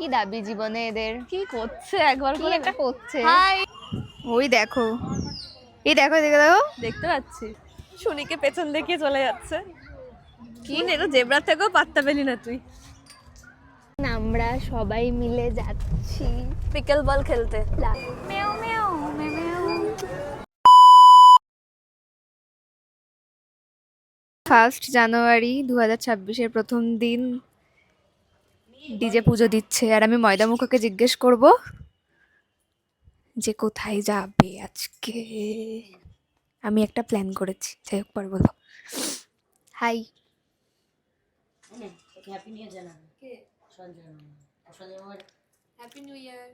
কি দাবি জীবনে এদের? কি করছে একবার কি করে একটা করছে। হাই, ওই দেখো, এই দেখো দেখো দেখো, দেখতে পাচ্ছি শুনিকে পেছন দেখিয়ে চলে যাচ্ছে। কি নে তো জেব্রার থেকেও পাত্তা পেলি না তুই। আমরা সবাই মিলে যাচ্ছি পিকল বল খেলতে। মেও মেও মেও। 1 জানুয়ারি 2026-এর প্রথম দিন ডিজে পুজো দিচ্ছে, আর আমি ময়দামুখোকে জিজ্ঞেস করব যে কোথায় যাবে আজকে। আমি একটা প্ল্যান করেছি, যাই হোক পরে বলবো। হাই, হ্যাপি নিউ ইয়ার জানাবে কে? সঞ্জয় মামা হ্যাপি নিউ ইয়ার।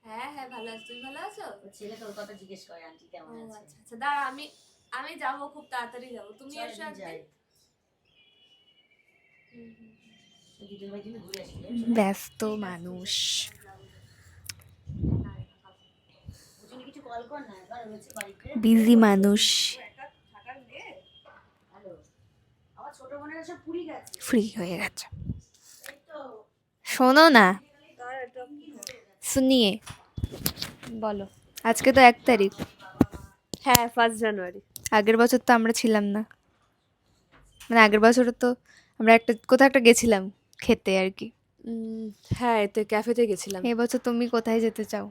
হ্যাঁ হ্যাঁ ভালো আছি, তুমি ভালো আছো? ছেলে তোর কথা জিজ্ঞেস করে আন্টি কেমন আছে। আচ্ছা আচ্ছা দাঁড়া, আমি যাবো, খুব তাড়াতাড়ি যাবো, তুমি এসো একদিন। দুদিন বাই দিন ঘুরে আসি। ব্যস্ত মানুষ। কিছু কল কর না, এবার হচ্ছে বাড়িতে বিজি মানুষ। হ্যালো, আমার ছোট বোনেরা সব পুরি গেছে, ফ্রি হয়ে গেছে। শোনো না, শুনিয়ে বলো। আজকে তো 1 তারিখ। হ্যাঁ 1 জানুয়ারি। আগের বছর তো আমরা ছিলাম না, মানে আগের বছর তো আমরা কোথাও একটা গেছিলাম খেতে আর কি। হ্যাঁ এতে ক্যাফেতে গেছিলাম। এবছর তুমি কোথায় যেতে চাও?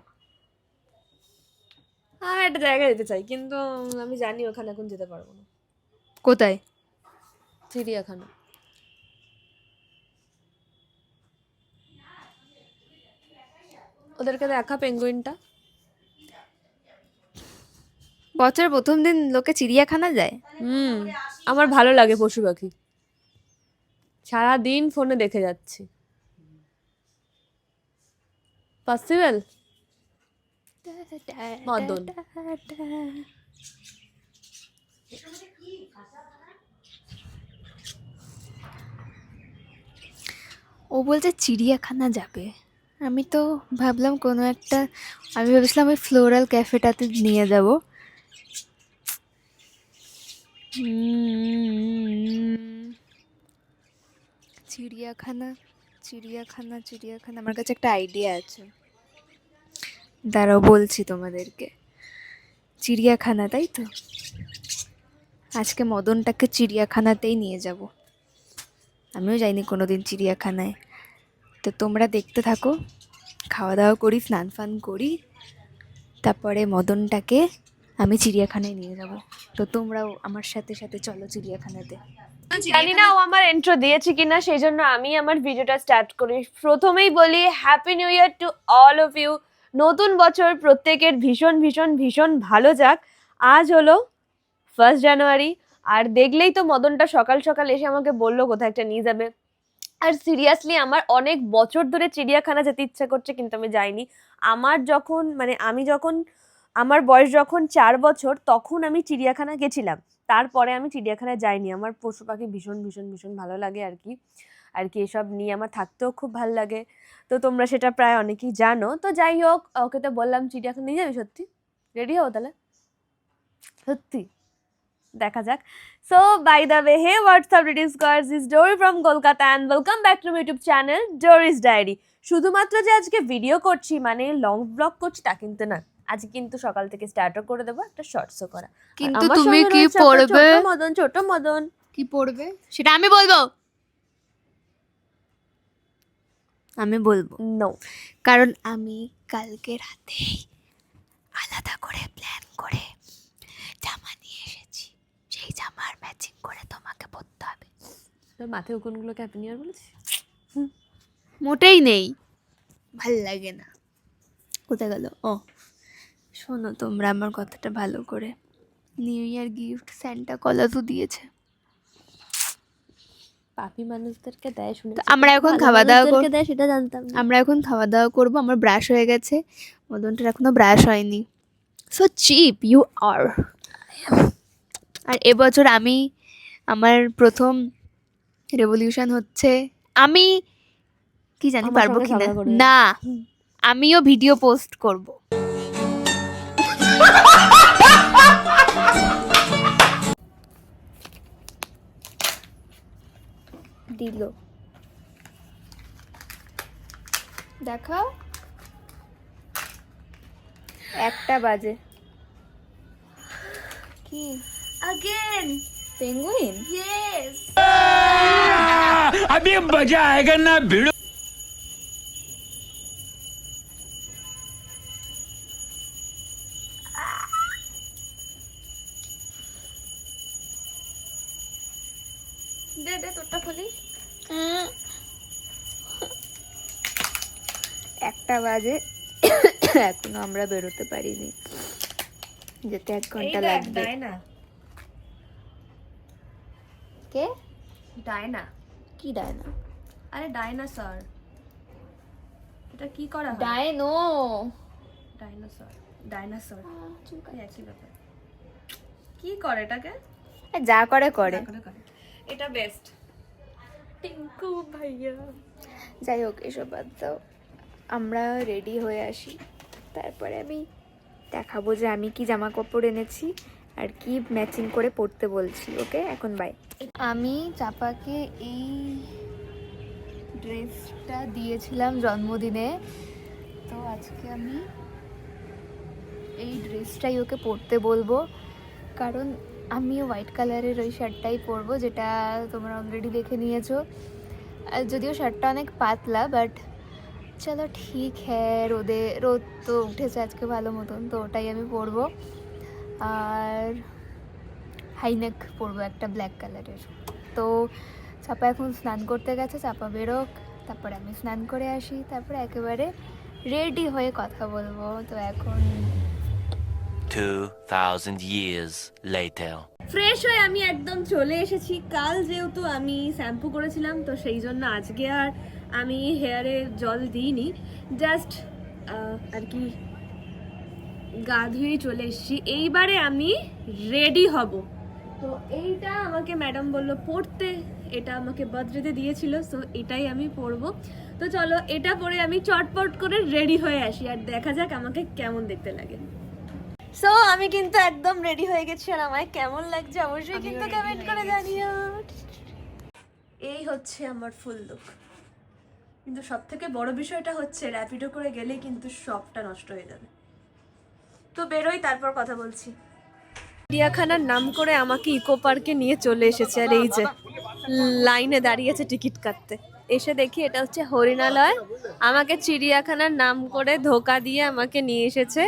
আমি একটা জায়গায় যেতে চাই, কিন্তু আমি জানি ওখানে এখন যেতে পারবো না। কোথায়? চিড়িয়াখানা। ওদেরকে দেখা পেঙ্গুইনটা। বছরের প্রথম দিন লোকে চিড়িয়াখানা যায়? আমার ভালো লাগে পশু পাখি, সারাদিন ফোনে দেখে যাচ্ছি। পসিবল? মদন। ও বলছে চিড়িয়াখানা যাবে, আমি তো ভাবলাম কোনো একটা, আমি ভেবেছিলাম ওই ফ্লোরাল ক্যাফেটাতে নিয়ে যাব। চিড়িয়াখানা চিড়িয়াখানা চিড়িয়াখানা, আমার কাছে একটা আইডিয়া আছে, দাঁড়াও বলছি তোমাদেরকে। চিড়িয়াখানা, তাই তো আজকে মদনটাকে চিড়িয়াখানাতেই নিয়ে যাব। আমিও যাইনি কোনোদিন চিড়িয়াখানায়, তো তোমরা দেখতে থাকো, খাওয়া দাওয়া করি, স্নান ফান করি, তারপরে মদনটাকে আমি চিড়িয়াখানায় নিয়ে যাব। তো তোমরাও আমার সাথে সাথে চলো চিড়িয়াখানাতে। জানি না ও আমার ইন্ট্রো দিয়েছে কিনা, সেই জন্য আমি আমার ভিডিওটা স্টার্ট করি। প্রথমেই বলি happy new year to all of you. নতুন বছর প্রত্যেকের ভীষণ ভীষণ ভীষণ ভালো যাক। আজ হলো 1 জানুয়ারি, আর দেখলেই তো মদনটা সকাল সকাল এসে আমাকে বললো কোথায় একটা নিয়ে যাবে। আর সিরিয়াসলি আমার অনেক বছর ধরে চিড়িয়াখানা যেতে ইচ্ছা করছে, কিন্তু আমি যাইনি। আমি যখন আমার বয়স যখন 4 বছর, তখন আমি চিড়িয়াখানা গেছিলাম, তারপরে আমি চিড়িয়াখানায় যাইনি। আমার পশু পাখি ভীষণ ভীষণ ভীষণ ভালো লাগে আর কি এসব নিয়ে আমার থাকতেও খুব ভালো লাগে। তো তোমরা সেটা প্রায় অনেকেই জানো। তো যাই হোক, ওকে তো বললাম চিড়িয়াখানা নিয়ে যাবি, সত্যি রেডি হও তাহলে? সত্যি দেখা যাক। So by the way, hey what's up British girls, this is Dory from Kolkata and welcome back to my YouTube channel Dory's Diary. শুধুমাত্র যে আজকে ভিডিও করছি মানে লং ব্লগ করছি তা কিন্তু না, আজকে কিন্তু সকাল থেকে স্টার্টও করে দেবো একটা শর্টসও করা। কিন্তু তুমি কি পড়বে? ছোট মদন কি পড়বে সেটা আমি বলবো, আমি বলবো নো, কারণ আমি কালকে রাতে আলাদা করে প্ল্যান করে জামা নিয়ে এসেছি, সেই জামার ম্যাচিং করে তোমাকে পরতে হবে। তোর মাথায় কোনগুলো হ্যাপি নিউ ইয়ার বলেছি? মোটেই নেই, ভাল লাগে না। কোথায় গেল? ও শোনো, তোমরা আমার কথাটা ভালো করে, নিউ ইয়ার গিফট স্যান্টা কলাসও দিয়েছে। পাপি মানুষদেরকে দেয় শুনে, আমরা এখন খাওয়া দাওয়া করব, সেটা জানতাম না। আমরা এখন খাওয়া দাওয়া করবো। আমার ব্রাশ হয়ে গেছে, মদনটার এখনো ব্রাশ হয়নি। So cheap you are. আর এবছর আমার প্রথম রেভলিউশন হচ্ছে, আমি কি জানি আমার পারবো সঙ্গে কিনা, ঝগড়া করবে। না আমিও ভিডিও পোস্ট করব। দিল দেখাও। 1টা বাজে। কি अगेन পেঙ্গুইন? यस अभी मजा आएगा ना भिड़ो। दे दे তোরটা খুলি। 1টা বাজে, এখনো আমরা বেরোতে পারিনি, যেতে 1 ঘন্টা লাগবে। ডায়না কে? ডায়না কি ডায়না? আরে ডাইনোসর। এটা কি করা হয়? ডায়নো। ডাইনোসর ডাইনোসর একই ব্যাপার। কি করে এটাকে? যা করে করে। এটা বেস্ট। টিঙ্কু ভাইয়া। যাই হোক, এসব বাদ দাও, আমরা রেডি হয়ে আসি, তারপরে আমি দেখাবো যে আমি কি জামা কাপড় এনেছি আর কি ম্যাচিং করে পরতে বলছি। ওকে, এখন বাই। আমি চাপাকে এই ড্রেসটা দিয়েছিলাম জন্মদিনে, তো আজকে আমি এই ড্রেসটাই ওকে পরতে বলবো, কারণ আমি হোয়াইট কালারের ওই শার্টটাই পরবো যেটা তোমরা অলরেডি দেখে নিয়েছো। আর যদিও শার্টটা অনেক পাতলা, বাট চলো ঠিক হ্যাঁ, রোদ তো উঠেছে আজকে ভালো মতন, তো ওটাই আমি পরবো। আর হাইনেক পরবো একটা ব্ল্যাক কালারের। তো চাপা এখন স্নান করতে গেছে, চাপা বেরোক, তারপরে আমি স্নান করে আসি, তারপরে একেবারে রেডি হয়ে কথা বলবো। তো এখন 2000 years later. ফ্রেশ হয়ে আমি একদম চলে এসেছি। কাল যেহেতু আমি শ্যাম্পু করেছিলাম, তো সেই জন্য আজকে আর আমি হেয়ারে জল দিইনি, জাস্ট আর কি গা ধুয়েই চলে এসেছি। এইবারে আমি রেডি হব। তো এইটা আমাকে ম্যাডাম বললো পরতে, এটা আমাকে বার্থডেতে দিয়েছিল, সো এটাই আমি পরবো। তো চলো এটা পরে আমি চটপট করে রেডি হয়ে আসি, আর দেখা যাক আমাকে কেমন দেখতে লাগে। সো আমি কিন্তু একদম রেডি হয়ে গেছি, আর আমায় কেমন লাগছে অবশ্যই কিন্তু কমেন্ট করে জানিও। এই হচ্ছে আমার ফুল লুক। কিন্তু সব থেকে বড় বিষয়টা হচ্ছে র্যাপিডো করে গেলে কিন্তু সবটা নষ্ট হয়ে যাবে। তো বেরোই, তারপর কথা বলছি। চিড়িয়াখানার নাম করে আমাকে ইকো পার্কে নিয়ে চলে এসেছে, আর এই যে লাইনে দাঁড়িয়ে আছে টিকিট কাটতে। এসে দেখি এটা হচ্ছে হরিণালয়। আমাকে চিড়িয়াখানার নাম করে ধোকা দিয়ে আমাকে নিয়ে এসেছে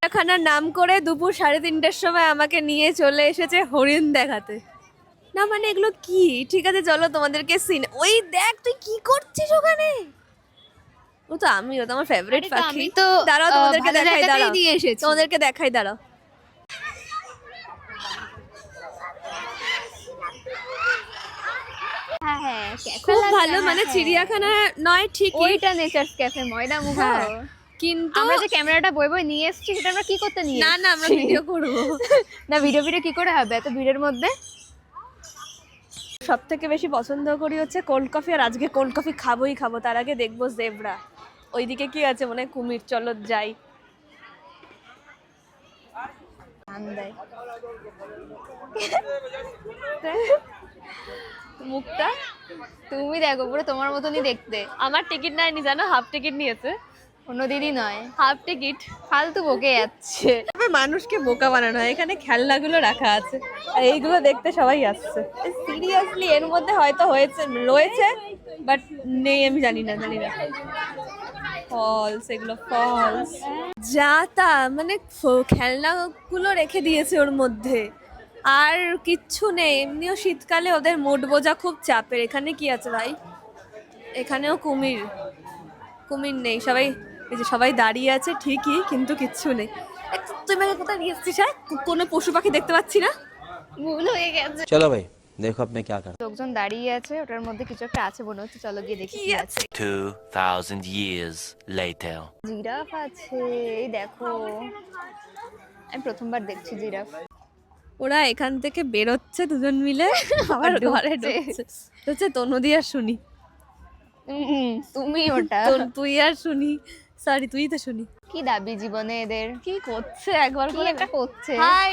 চিড়িয়াখানার নাম করে দুপুর 3:30টার সময় আমাকে নিয়ে চলে এসেছে হরিণ দেখাতে। না মানে এগুলো কি? ঠিক আছে চলো তোমাদেরকে সিন। ওই দেখ তুই কি করছিস ওখানে। ও তো আমি, ও তো আমার ফেভারিট পাখি। আমি তো দাঁড়াও তোমাদেরকে দেখাই, দাঁড়াও দিয়ে এসেছি। তোমাদেরকে দেখাই, দাঁড়াও। হ্যাঁ হ্যাঁ, খুব ভালো, মানে চিড়িয়াখানা নয় ঠিকই, ওইটা নেচার্স ক্যাফে ময়দামুখ, হ্যাঁ, কিন্তু আমরা যে ক্যামেরাটা বই বই নিয়ে এসেছি সেটা আমরা কি করতে নিয়ে না না আমরা ভিডিও করবো না, ভিডিও কি করে হবে এত ভিড়ের মধ্যে? সব থেকে বেশি পছন্দ করি হচ্ছে কোল্ড কফি, আর আজকে কোল্ড কফি খাবোই খাবো। তার আগে দেখবো জেব্রা। ওইদিকে কি আছে মনে হয় কুমির, চলো যাই। মুখটা তুমি দেখো পুরো তোমার মতনই দেখতে। আমার টিকিট নেয়নি জানো, হাফ টিকিট নিয়েছে। অন্য দিনই নয়, হাফ টিকিট। ফালতু বকে যাচ্ছে। তবে মানুষকে বোকা বানানো হয়। এখানে খেলনাগুলো রাখা আছে, আর এইগুলো দেখতে সবাই আসছে। সিরিয়াসলি এর মধ্যে হয়তো রয়েছে, বাট নেই, আমি জানি না। ফলস, এগুলো ফলস, যা তা মানে খেলনাগুলো রেখে দিয়েছে ওর মধ্যে, আর কিচ্ছু নেই। এমনিও শীতকালে ওদের মোট বোঝা খুব চাপের। এখানে কি আছে ভাই? এখানেও কুমির নেই, সবাই এই যে সবাই দাঁড়িয়ে আছে ঠিকই, কিন্তু কিচ্ছু নেই। তুই আমাকে কোথায় নিয়ে এসেছিস? কোনো পশু পাখি দেখতে পাচ্ছি না। ভুল হয়ে গেছে। चलो भाई देखो अब मैं क्या कर লোকজন দাঁড়িয়ে আছে, ওটার মধ্যে কিছু একটা আছে মনে হচ্ছে, চলো গিয়ে দেখি কি কি আছে? আছে। 2000 years later. জিরাফ আছে, এই দেখো, আমি প্রথমবার দেখছি জিরাফ। ওরা এখান থেকে বেরোচ্ছে দুজন মিলে, আবার ঘরে ঢুকছে। হচ্ছে তনু আর শুনি, তুমি ওটা তুই আর শুনি, সরি তুই তো শুনি। কি দাবি জীবনে এদের? কি করছে একবার কি করে একটা করছে। হাই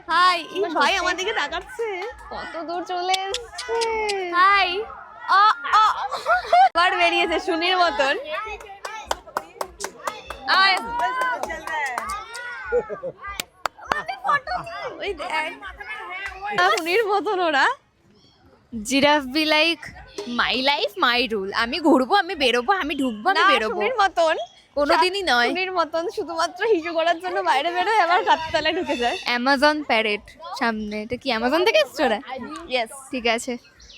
হাই এই ভাই আমার দিকে তাকাচ্ছে, কত দূর চলে এসছে। হাই আবার বেরিয়েছে শুনির মতন। আয় ওই দেখ শুনির মতন ওরা। Giraffe be like my life my rule, আমি ঘুরবো, আমি বেরোবো, আমি ঢুকবো, আমি না, বেরোবো, শুনির মতন কোনোদিনই নয়। শুনির মতন শুধুমাত্র হিসু করার জন্য বাইরে বেরোয় আবার গাছতলায় ঢুকে যায়। অ্যামাজন প্যারেট সামনে, এটা কি অ্যামাজন থেকে এসছে ওরা? ইয়েস। ঠিক আছে,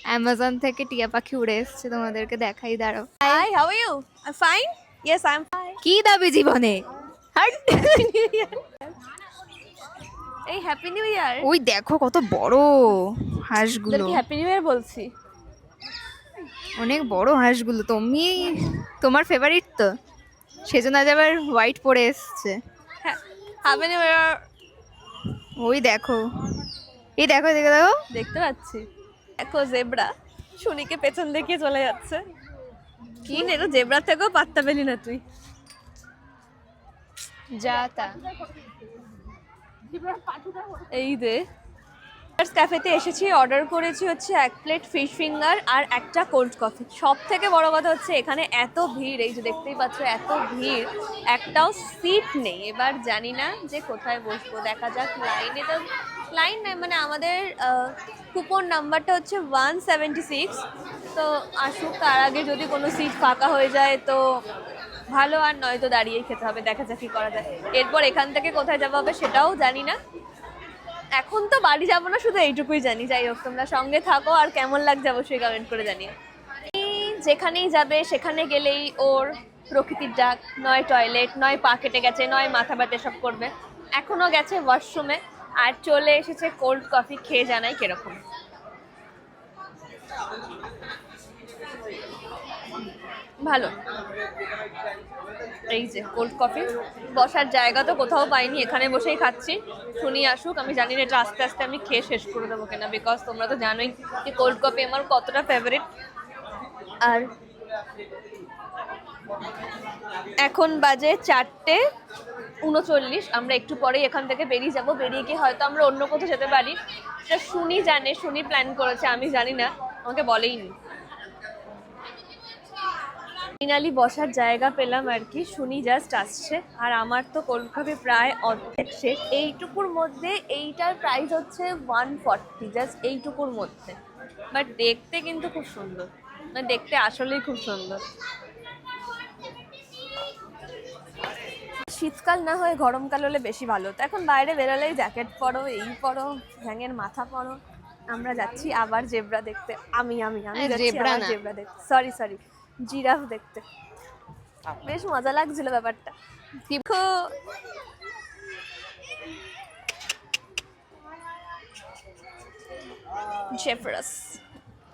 অ্যামাজন থেকে টিয়া পাখি উড়ে এসছে, তোমাদেরকে দেখাই, দাঁড়াও। Hi how are you? I fine. Yes I am fine. কি দাবি জীবনে? হাট। এই হ্যাপি নিউ ইয়ার। ওই দেখো কত বড় হাঁসগুলো, কি হ্যাপি নিউ ইয়ার বলছি? অনেক বড় হাঁসগুলো। তুমি, তোমার ফেভারিট তো, সেজন্য আজ আবার হোয়াইট পরে এসছে। হ্যাপি নিউ ইয়ার। ওই দেখো, এই দেখো, দেখো দেখো, দেখতে পাচ্ছি। দেখো জেব্রা শুনিকে পেছন দেখিয়ে চলে যাচ্ছে। কি নে জেব্রার থেকেও পাত্তা পেলি না তুই। যা তা। এই দে ক্যাফেতে এসেছি, অর্ডার করেছি হচ্ছে 1 প্লেট ফিশ ফিঙ্গার আর একটা কোল্ড কফি। সব থেকে বড় কথা হচ্ছে এখানে এত ভিড়, এই যে দেখতেই পাচ্ছ এত ভিড়, একটাও সিট নেই। এবার জানি না যে কোথায় বসবো, দেখা যাক। লাইনে তো লাইন নেই, মানে আমাদের কুপন নাম্বারটা হচ্ছে 176। তো আসুক, তার আগে যদি কোনো সিট ফাঁকা হয়ে যায় তো ভালো, আর নয়তো দাঁড়িয়েই খেতে হবে। দেখা যাক কি করা যায়। এরপর এখান থেকে কোথায় যাওয়া হবে সেটাও জানি না। এখন তো বাড়ি যাবো না, শুধু এইটুকুই জানি। যাই হোক, তোমরা সঙ্গে থাকো, আর কেমন লাগছে অবশ্যই কমেন্ট করে জানিও। যেখানেই যাবে সেখানে গেলেই ওর প্রকৃতির ডাক, নয় টয়লেট, নয় পা কেটে গেছে, নয় মাথা ব্যথা সব করবে। এখনো গেছে ওয়াশরুমে, আর চলে এসেছে কোল্ড কফি। খেয়ে জানাই কিরকম। ভালো। এই যে কোল্ড কফি, বসার জায়গা তো কোথাও পাইনি, এখানে বসেই খাচ্ছি। শুনি আসুক, আমি জানি না এটা আস্তে আস্তে আমি খেয়ে শেষ করে দেবো কিনা, বিকজ তোমরা তো জানোই যে কোল্ড কফি আমার কতটা ফেভারিট। আর এখন বাজে 4:39। আমরা একটু পরেই এখান থেকে বেরিয়ে যাব। বেরিয়ে গিয়ে হয়তো আমরা অন্য কোথাও যেতে পারি, সেটা শুনি জানে, শুনি প্ল্যান করেছে, আমি জানি না, আমাকে বলেইনি। ফাইনালি বসার জায়গা পেলাম আর কি। শুনি জাস্ট আসছে, আর আমার তো কোল্ড কফি প্রায় অর্ধেক শেষ। এইটুকুর মধ্যে এইটার প্রাইস হচ্ছে 140, জাস্ট এইটুকুর মধ্যে। বাট দেখতে কিন্তু খুব সুন্দর, মানে দেখতে আসলেই খুব সুন্দর। শীতকাল না হয়ে গরমকাল হলে বেশি ভালো হতো। এখন বাইরে বেরোলেই জ্যাকেট পরো, এই পরো, হ্যাঙের মাথা পরো। আমরা যাচ্ছি আবার জেব্রা দেখতে। আমি যাচ্ছি জেব্রা আবার না। জেব্রা দেখতে, সরি জিরাফ দেখতে। বেশ মজা লাগছিল ব্যাপারটা। দেখো জেব্রাস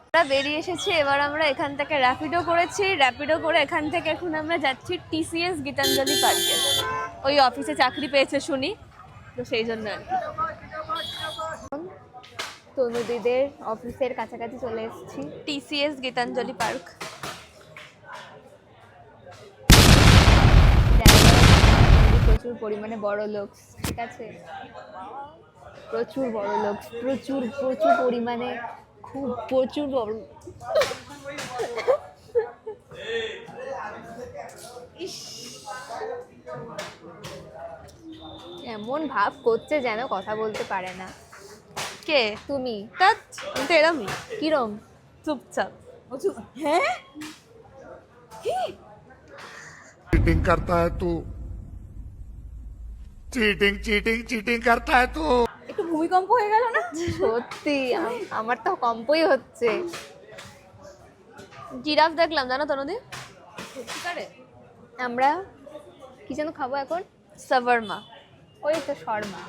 আমরা বেরিয়ে এসেছি। এবার আমরা এখান থেকে র্যাপিডো করেছি, র্যাপিডো করে এখান থেকে এখন আমরা যাচ্ছি TCS গীতাঞ্জলি পার্কে। ওই অফিসে চাকরি পেয়েছে শুনি, তো সেই জন্য আর কি। তনুদিদের অফিসের কাছাকাছি চলে এসেছি। TCS Gitanjali park. প্রচুর পরিমাণে বড় লোক, ঠিক আছে, প্রচুর বড় লোক, প্রচুর পরিমাণে, খুব প্রচুর বড়। এমন ভাব করছে যেন কথা বলতে পারে না। কে তুমি? ধ্যাৎ, আমি তো এরমই, কিরম চুপচাপ। चीटिंग करता है तू चीटिंग करता है तू একটু ভূমিকম্প হয়ে গেল না? সত্যি আমার তো কম্পই হচ্ছে। জিরাফ দেখলাম জানো তনুদি। আমরা কি যেন খাবো এখন? সাভারমা। ওই তো শর্মা,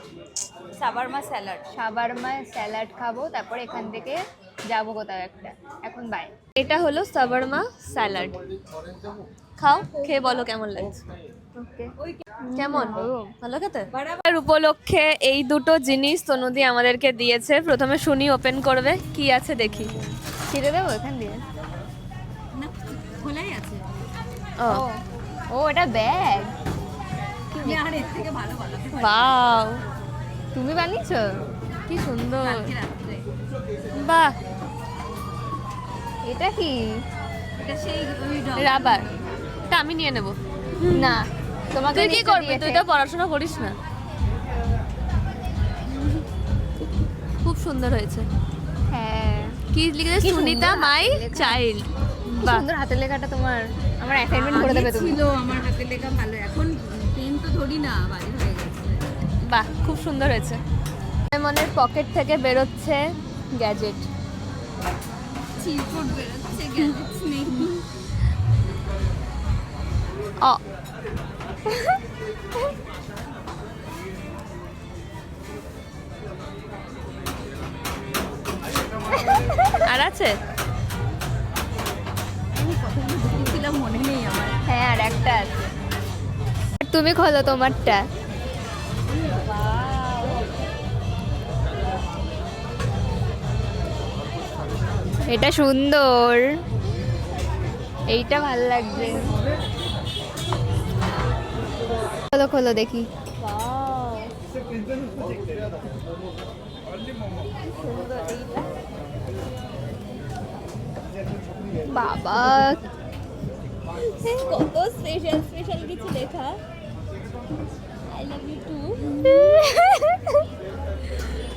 সাভারমা স্যালাড। সাবারমা স্যালাড খাবো, তারপর এখান থেকে যাবো কোথাও একটা। এখন বাই। এটা হলো সাভারমা স্যালাড, খাও, খেয়ে বলো কেমন লাগছে। ওকে, কেমন ভালো খেতে? এর উপলক্ষে এই দুটো জিনিস তনুদি আমাদেরকে দিয়েছে। প্রথমে শুনি ওপেন করবে, কি আছে দেখি। ছিঁড়ে দেবো এখান দিয়ে? খোলাই আছে। ও ও এটা ব্যাগ, আর এর থেকে ভালো ওয়াও, তুমি বানিয়েছো? কি সুন্দর, কালকে রাত্রে। বাহ। এটা কি? এটা সেই ওই রাবার, এটা আমি নিয়ে নেব। না, তোমাকে তুই কি নিতে করবি? দিয়েছে। তুই তো পড়াশোনা করিস না। খুব সুন্দর হয়েছে। হ্যাঁ, কি লিখেছে? কি সুনিতা সুন্দর মাই হাতের লেখা। চাইল্ড। কি বাহ, সুন্দর হাতের লেখাটা তোমার। আমার অ্যাসাইনমেন্ট করে দেবে তুমি। ছিল আমার হাতে লেখা ভালো, এখন পেন তো ধরি না, বাজে হয়ে গেছে। বাহ, খুব সুন্দর হয়েছে। মনের পকেট থেকে বেরোচ্ছে গ্যাজেট। চিরকুট বেরোচ্ছে, গ্যাজেটস নেই। অ আর আছে? ছিলাম মনে নেই আমার। হ্যাঁ, আর একটা আছে। তুমি খোলো তোমারটা। এটা সুন্দর, এইটা ভাল লাগছে। খোলো খোলো দেখি। বাবা, কত স্পেশাল স্পেশাল কিছু লেখা। I love you too,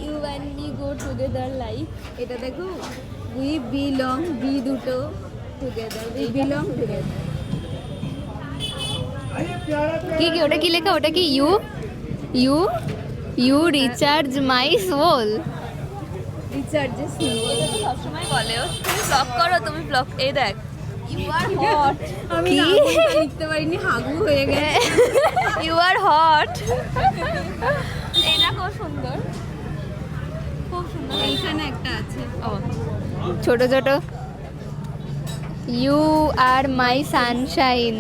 you and me go together life. এটা দেখো, উই বিলং, বি দুটো টুগেদার, উই বিলং টুগেদার। কি কি ওটা কি লেখা? ওটা কি you you you recharge my soul. Recharges এটা তো সবসময় বলে, ও তুমি ব্লগ করো, তুমি ব্লগ। এই দেখ, ইউ আর হট, আমি কি? নামটা লিখতে পারিনি, হাগু হয়ে গেছে। You are hot. এটা খুব সুন্দর, খুব সুন্দর। এইখানে একটা আছে। ও, ছোট ছোট, ইউ আর মাই সানশাইন।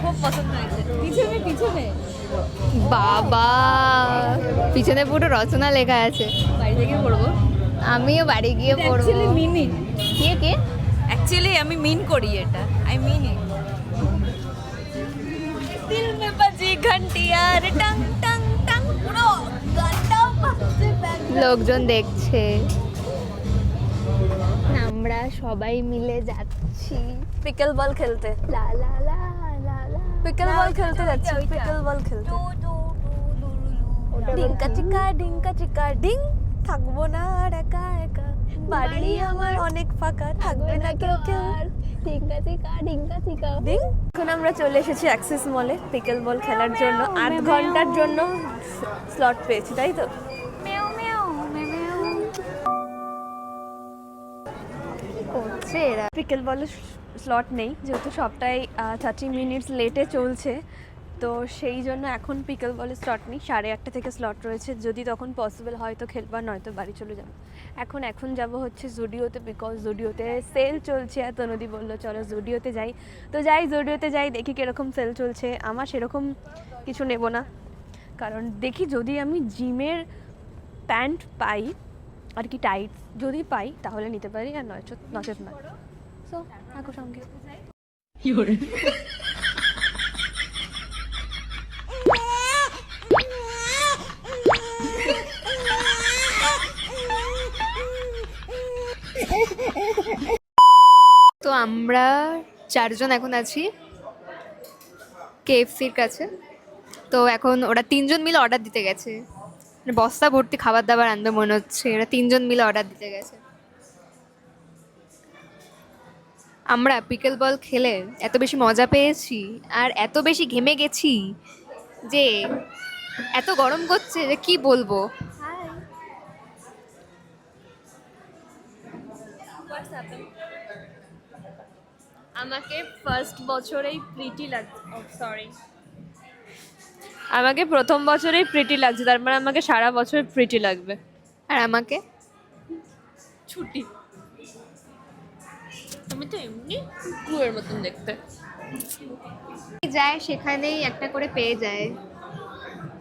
খুব পছন্দ হয়েছে। পিছনে পিছনে বাবা, পিছনে পুরো রচনা লেখা আছে। বাড়ি থেকে পড়বো। আমিও বাড়ি গিয়ে পড়বো। অ্যাকচুয়ালি মিন ইট। কে কে? অ্যাকচুয়ালি আমি মিন করি এটা, আই মিন ইট। দিল মে বাজি ঘন্টি আর টং টং টং, পুরো গানটাও বাজছে back. লোকজন দেখছে। আমরা সবাই মিলে যাচ্ছি পিকল বল খেলতে, লা লা লা লা লা। পিকল বল খেলতে যাচ্ছি, পিকল বল খেলতে। ডিঙ্কা চিকা ডিং, থাকবো না আর একা একা, বাড়ি আমার অনেক ফাঁকা, থাকবে না কেউ কেউ। ঠিকা চিকা ঢিঙ্কা চিকা। ডিং। এখন আমরা চলে এসেছি অ্যাক্সিস মলে পিকল বল খেলার জন্য। 8 ঘন্টার জন্য স্লট পেয়েছি, তাই তো? করছে এরা। পিকল বলের স্লট নেই, যেহেতু সবটাই 30 মিনিটস লেটে চলছে, তো সেই জন্য এখন পিকল বলের স্লট নেই। 8:30 থেকে স্লট রয়েছে, যদি তখন পসিবল হয় তো খেলবো, নয়তো বাড়ি চলে যাবো। এখন যাব হচ্ছে জুডিওতে, বিকজ জুডিওতে সেল চলছে। এত নদী বললো চলো জুডিওতে যাই, তো যাই, জুডিওতে যাই, দেখি কীরকম সেল চলছে। আমার সেরকম কিছু নেব না, কারণ দেখি যদি আমি জিমের প্যান্ট পাই আর কি, টাইট যদি পাই তাহলে নিতে পারি, আর নচেত নয়। সো থাকো সঙ্গে। তো আমরা 4 জন এখন আছি কেএফসির কাছে। তো এখন ওরা 3 জন মিলে অর্ডার দিতে গেছে। মানে বস্তা ভর্তি খাবার দাবার আনবে মনে হচ্ছে। এরা 3 জন মিলে অর্ডার দিতে গেছে। আমরা পিকল বল খেলে এত বেশি মজা পেয়েছি আর এত বেশি ঘেমে গেছি যে এত গরম করছে যে কি বলবো। আমাকে ফার্স্ট বছরেই প্রিটি লাগছে, সরি, আমাকে প্রথম বছরেই প্রিটি লাগছে, তার মানে আমাকে সারা বছর প্রিটি লাগবে। আর আমাকে ছুটি, আমি তো এমনি কুকুরের মতন দেখতে। যায় সেখানেই একটা করে পেয়ে যায়।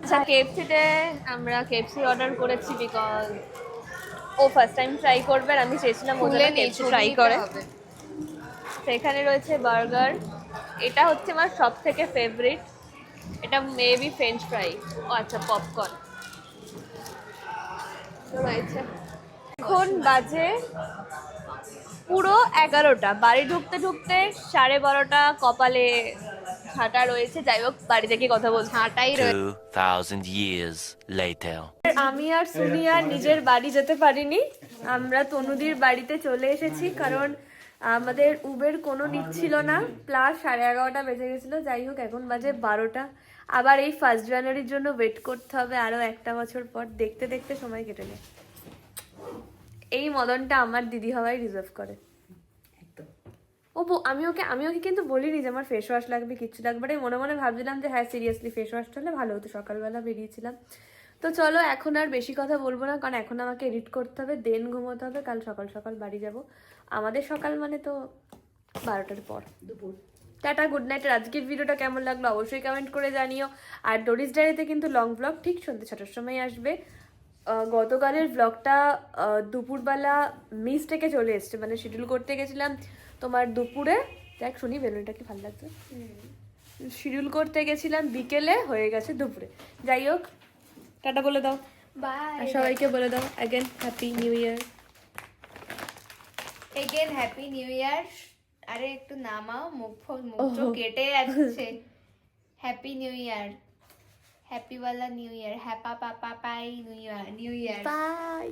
আচ্ছা, কেএফসিতে আমরা কেএফসি অর্ডার করেছি বিকজ ও ফার্স্ট টাইম ট্রাই করবে, আর আমি চেয়েছিলাম ও যেন কেএফসি ট্রাই করে। তো এখানে রয়েছে বার্গার, এটা হচ্ছে আমার সব থেকে ফেভারিট। এটা মেবি ফ্রেঞ্চ ফ্রাই। ও আচ্ছা, পপকর্ন। এখন বাজে পুরো 11টা। বাড়ি ঢুকতে ঢুকতে 12:30 কপালে ঝাঁটা রয়েছে। যাই হোক, বাড়ি থেকে কথা বলছি। হাঁটাই রয়েছে। 2000 years later. আমি আর সুনি আর নিজের বাড়ি যেতে পারিনি, আমরা তনুদির বাড়িতে চলে এসেছি, কারণ আমাদের উবের কোনো নিচ্ছিল না, প্লাস 11:30 বেজে গেছিলো। যাই হোক, এখন বাজে 12টা। আবার এই 1 জানুয়ারির জন্য ওয়েট করতে হবে আরো একটা বছর পর। দেখতে দেখতে সময় কেটে যায়। এই মদনটা আমার দিদি হওয়াই রিজার্ভ করে। আমি ওকে কিন্তু বলিনি যে আমার ফেস ওয়াশ লাগবে, কিচ্ছু লাগবে না। মনে মনে ভাবছিলাম যে হ্যাঁ সিরিয়াসলি ফেস ওয়াশটা হলে ভালো হতো, সকালবেলা বেরিয়েছিলাম। তো চলো, এখন আর বেশি কথা বলবো না, কারণ এখন আমাকে এডিট করতে হবে, দেন ঘুমোতে হবে, কাল সকাল সকাল বাড়ি যাব। আমাদের সকাল মানে তো 12টার পর, দুপুর। Tata, good night. আর আজকের ভিডিওটা কেমন লাগলো অবশ্যই কমেন্ট করে জানিও। আর ডোরিস ডায়েরিতে কিন্তু লং ব্লগ ঠিক সন্ধ্যে 6টার সময় আসবে। গতকালের ব্লগটা দুপুরবেলা মিস্টেকে চলে এসছে, মানে শিডিউল করতে গেছিলাম তোমার দুপুরে। দেখ শুনি বেলুনটা কি ভালো লাগছে। শিডিউল করতে গেছিলাম বিকেলে, হয়ে গেছে দুপুরে। যাই হোক, টাটা বলে দাও, বাই। আর সবাইকে বলে দাও again happy new year. Again happy new year. আরে একটু নামাও, মুখ কেটে যাচ্ছে। হ্যাপি নিউ ইয়ার, হ্যাপি ওয়ালা নিউ ইয়ার, হ্যাপা পাপা পাই new year, new year. By.